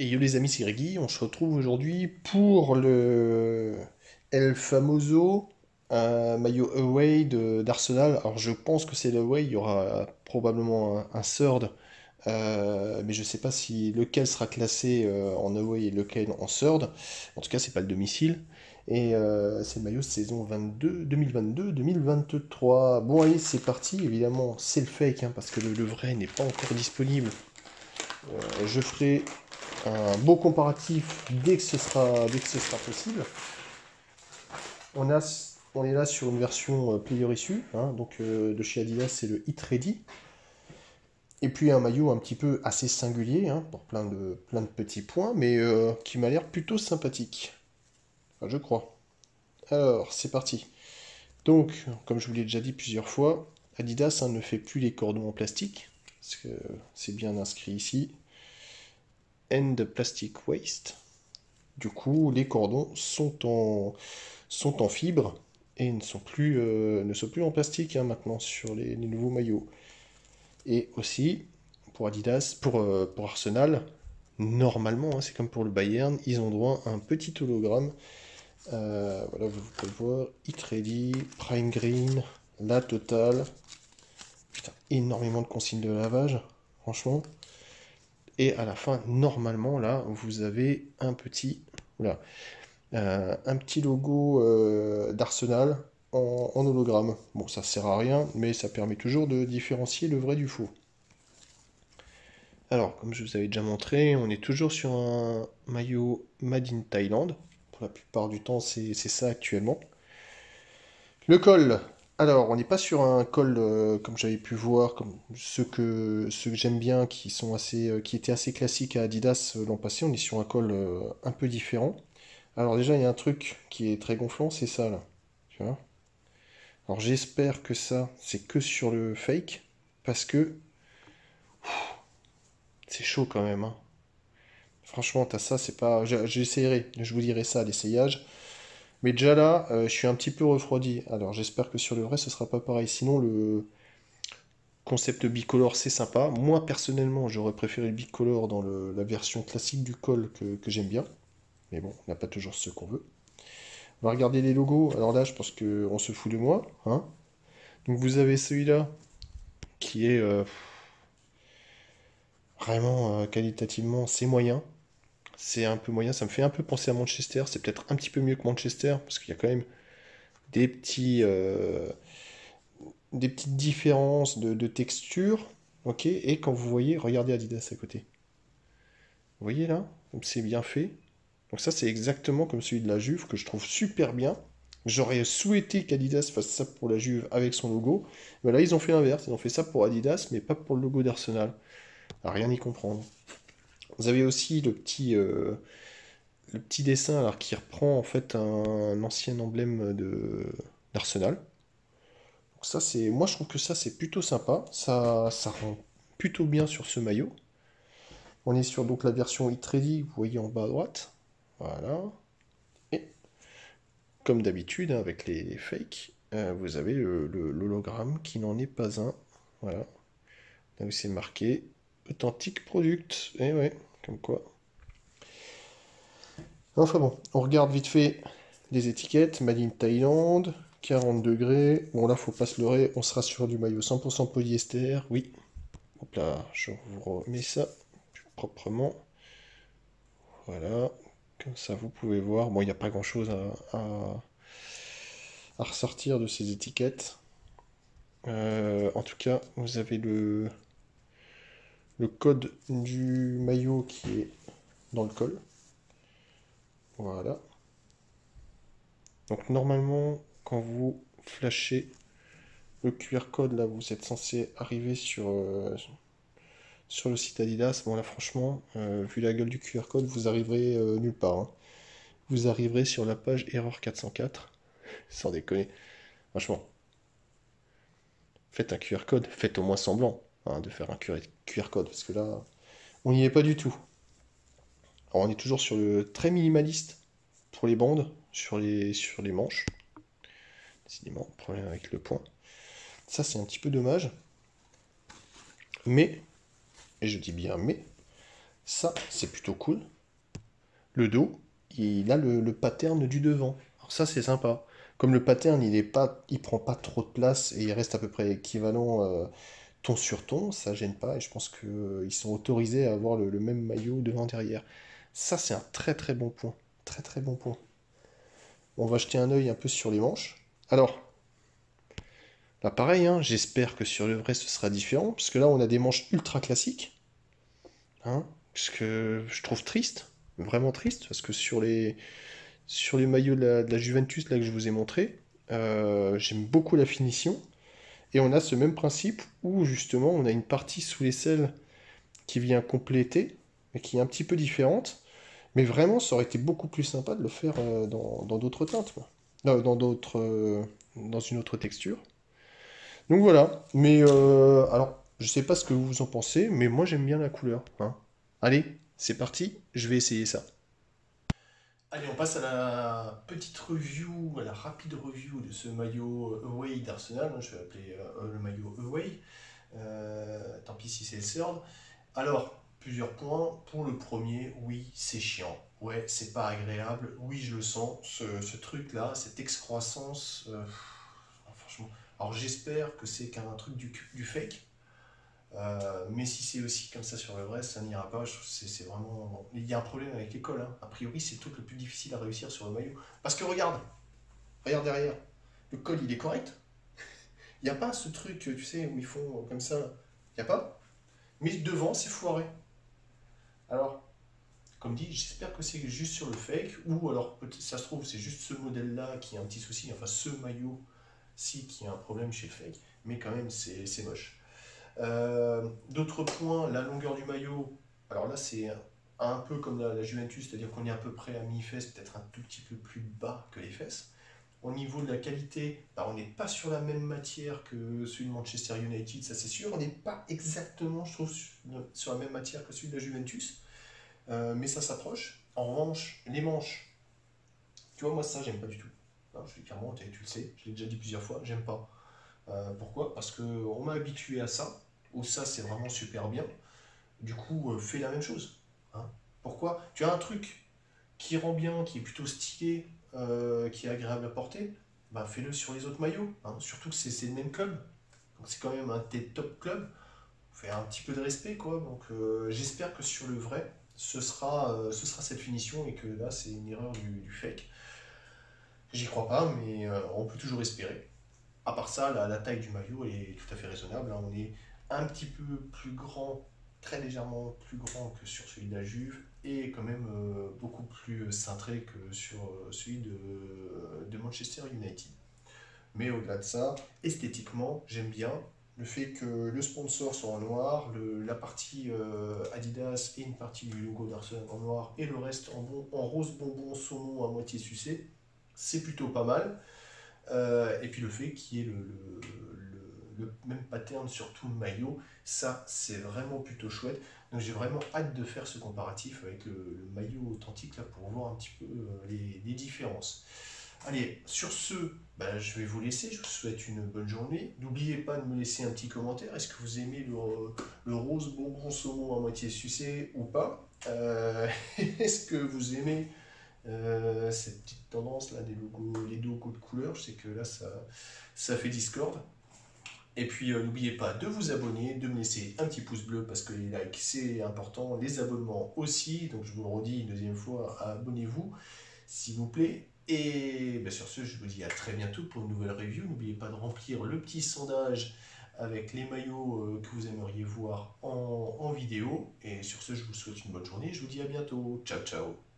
Et yo les amis, c'est Grégui, on se retrouve aujourd'hui pour le El Famoso, un maillot away d'Arsenal. Alors je pense que c'est l'away, il y aura probablement un third, mais je sais pas si lequel sera classé en away et lequel en third. En tout cas, c'est pas le domicile. Et c'est le maillot saison 22, 2022-2023. Bon allez, c'est parti, évidemment c'est le fake, hein, parce que le vrai n'est pas encore disponible. Je ferai un beau comparatif dès que ce sera possible. On, a, on est là sur une version player issue, hein, donc de chez Adidas, c'est le Hit Ready. Et puis un maillot un petit peu assez singulier, hein, pour plein de petits points, mais qui m'a l'air plutôt sympathique. Enfin, je crois. Alors, c'est parti. Donc, comme je vous l'ai déjà dit plusieurs fois, Adidas, hein, ne fait plus les cordons en plastique, parce que c'est bien inscrit ici. End plastic waste. Du coup, les cordons sont en fibre et ne sont plus en plastique, hein, maintenant sur les nouveaux maillots. Et aussi, pour Adidas, pour Arsenal, normalement, hein, c'est comme pour le Bayern, ils ont droit à un petit hologramme. Voilà, vous pouvez voir, Hit Ready, Prime Green, la totale. Putain, énormément de consignes de lavage, franchement. Et à la fin, normalement, là, vous avez un petit... Voilà, un petit logo d'Arsenal en hologramme. Bon, ça sert à rien, mais ça permet toujours de différencier le vrai du faux. Alors, comme je vous avais déjà montré, on est toujours sur un maillot Made in Thailand. Pour la plupart du temps, c'est ça actuellement. Le col. Alors, on n'est pas sur un col comme j'avais pu voir, comme ceux que j'aime bien, qui étaient assez classiques à Adidas l'an passé. On est sur un col un peu différent. Alors déjà, il y a un truc qui est très gonflant, c'est ça là. Tu vois. Alors j'espère que ça, c'est que sur le fake, parce que c'est chaud quand même, hein. Franchement, t'as ça, c'est pas... J'essaierai, je vous dirai ça à l'essayage. Mais déjà là, je suis un petit peu refroidi. Alors j'espère que sur le vrai, ce sera pas pareil. Sinon, le concept bicolore, c'est sympa. Moi, personnellement, j'aurais préféré le bicolore dans la version classique du col que j'aime bien. Mais bon, on n'a pas toujours ce qu'on veut. On va regarder les logos. Alors là, je pense qu'on se fout de moi, hein. Donc vous avez celui-là, qui est vraiment qualitativement, c'est moyen. C'est un peu moyen, ça me fait un peu penser à Manchester. C'est peut-être un petit peu mieux que Manchester, parce qu'il y a quand même des des petites différences de texture. Ok, et quand vous voyez, regardez Adidas à côté. Vous voyez là, comme c'est bien fait. Donc ça, c'est exactement comme celui de la Juve, que je trouve super bien. J'aurais souhaité qu'Adidas fasse ça pour la Juve avec son logo. Mais là, ils ont fait l'inverse. Ils ont fait ça pour Adidas, mais pas pour le logo d'Arsenal. À rien y comprendre. Vous avez aussi le petit dessin alors qui reprend en fait un ancien emblème d'Arsenal. Donc ça c'est, moi je trouve que ça c'est plutôt sympa. Ça rend plutôt bien sur ce maillot. On est sur donc la version Hit Ready, vous voyez en bas à droite. Voilà. Et comme d'habitude, hein, avec les fakes, vous avez l'hologramme qui n'en est pas un. Voilà. Là où c'est marqué Authentic Product. Et ouais, comme quoi. Enfin bon, on regarde vite fait les étiquettes. Made in Thaïlande, 40 degrés. Bon là, faut pas se leurrer, on sera sur du maillot 100% polyester. Oui. Hop là, je vous remets ça plus proprement. Voilà. Comme ça, vous pouvez voir. Bon, il n'y a pas grand-chose à ressortir de ces étiquettes. En tout cas, vous avez le code du maillot qui est dans le col. Voilà. Donc normalement, quand vous flashez le QR code, là, vous êtes censé arriver sur le site Adidas. Bon, là, franchement, vu la gueule du QR code, vous arriverez nulle part, hein. Vous arriverez sur la page erreur 404. Sans déconner. Franchement, faites un QR code. Faites au moins semblant, hein, de faire un QR code. Parce que là, on n'y est pas du tout. Alors, on est toujours sur le très minimaliste pour les bandes, sur les manches. Décidément, problème avec le point. Ça, c'est un petit peu dommage. Mais, et je dis bien mais, Ça, c'est plutôt cool. Le dos, il a le pattern du devant. Alors ça, c'est sympa. Comme le pattern, il prend pas trop de place et il reste à peu près équivalent ton sur ton, ça gêne pas. Et je pense qu'ils sont autorisés à avoir le même maillot devant derrière. Ça, c'est un très très bon point. Très très bon point. On va jeter un œil un peu sur les manches. Alors, là pareil, hein, j'espère que sur le vrai ce sera différent, parce que là on a des manches ultra classiques, hein, ce que je trouve triste, vraiment triste, parce que sur les maillots de la Juventus là que je vous ai montré, j'aime beaucoup la finition, et on a ce même principe où justement on a une partie sous l'aisselle qui vient compléter, mais qui est un petit peu différente, mais vraiment ça aurait été beaucoup plus sympa de le faire dans d'autres teintes, quoi. Dans d'autres, dans une autre texture. Donc voilà, mais alors, je sais pas ce que vous en pensez, mais moi j'aime bien la couleur, hein. Allez, c'est parti, je vais essayer ça. Allez, on passe à la petite review, à la rapide review de ce maillot Away d'Arsenal, hein, je vais l'appeler le maillot Away. Tant pis si c'est le third. Alors, plusieurs points. Pour le premier, oui, c'est chiant. Ouais, c'est pas agréable. Oui, je le sens. Ce truc-là, cette excroissance, franchement. Alors, j'espère que c'est qu'un truc du fake. Mais si c'est aussi comme ça sur le vrai, ça n'ira pas. C'est vraiment. Il y a un problème avec les cols, hein. A priori, c'est le truc le plus difficile à réussir sur le maillot. Parce que regarde derrière. Le col, il est correct. Il n'y a pas ce truc, tu sais, où ils font comme ça. Il n'y a pas. Mais devant, c'est foiré. Alors, comme dit, j'espère que c'est juste sur le fake, ou alors ça se trouve, c'est juste ce modèle-là qui a un petit souci, enfin ce maillot-ci qui a un problème chez le fake, mais quand même, c'est moche. D'autres points, la longueur du maillot, alors là, c'est un peu comme la Juventus, c'est-à-dire qu'on est à peu près à mi-fesse, peut-être un tout petit peu plus bas que les fesses. Au niveau de la qualité, bah, on n'est pas sur la même matière que celui de Manchester United, ça c'est sûr. On n'est pas exactement, je trouve, sur la même matière que celui de la Juventus. Mais ça s'approche. En revanche, les manches, tu vois, moi ça, j'aime pas du tout. Non, je suis clairement, tu le sais, je l'ai déjà dit plusieurs fois, j'aime pas. Pourquoi? Parce qu'on m'a habitué à ça, où ça c'est vraiment super bien. Du coup, fais la même chose, hein. Pourquoi? Tu as un truc qui rend bien, qui est plutôt stylé, qui est agréable à porter, bah fais-le sur les autres maillots, hein. Surtout que c'est le même club. Donc c'est quand même un de tes top clubs. Fais un petit peu de respect, quoi. Donc j'espère que sur le vrai, ce sera cette finition et que là c'est une erreur du fake. J'y crois pas, mais on peut toujours espérer. À part ça, la taille du maillot est tout à fait raisonnable, hein. On est un petit peu plus grand, très légèrement plus grand que sur celui de la Juve, et quand même beaucoup plus cintré que sur celui de Manchester United. Mais au-delà de ça, esthétiquement, j'aime bien le fait que le sponsor soit en noir, la partie Adidas et une partie du logo d'Arsenal en noir, et le reste en rose bonbon saumon à moitié sucé. C'est plutôt pas mal. Et puis le fait qu'il y ait le même pattern sur tout le maillot, ça c'est vraiment plutôt chouette. Donc j'ai vraiment hâte de faire ce comparatif avec le maillot authentique là pour voir un petit peu les différences. Allez, sur ce, bah, je vais vous laisser. Je vous souhaite une bonne journée. N'oubliez pas de me laisser un petit commentaire. Est-ce que vous aimez le rose bonbon saumon à moitié sucé ou pas? Est-ce que vous aimez cette petite tendance là des logos, les logos de couleur? Je sais que là ça fait Discord. Et puis n'oubliez pas de vous abonner, de me laisser un petit pouce bleu parce que les likes c'est important, les abonnements aussi. Donc je vous le redis une deuxième fois, abonnez-vous s'il vous plaît. Et ben, sur ce, je vous dis à très bientôt pour une nouvelle review. N'oubliez pas de remplir le petit sondage avec les maillots que vous aimeriez voir en vidéo. Et sur ce, je vous souhaite une bonne journée. Je vous dis à bientôt. Ciao, ciao.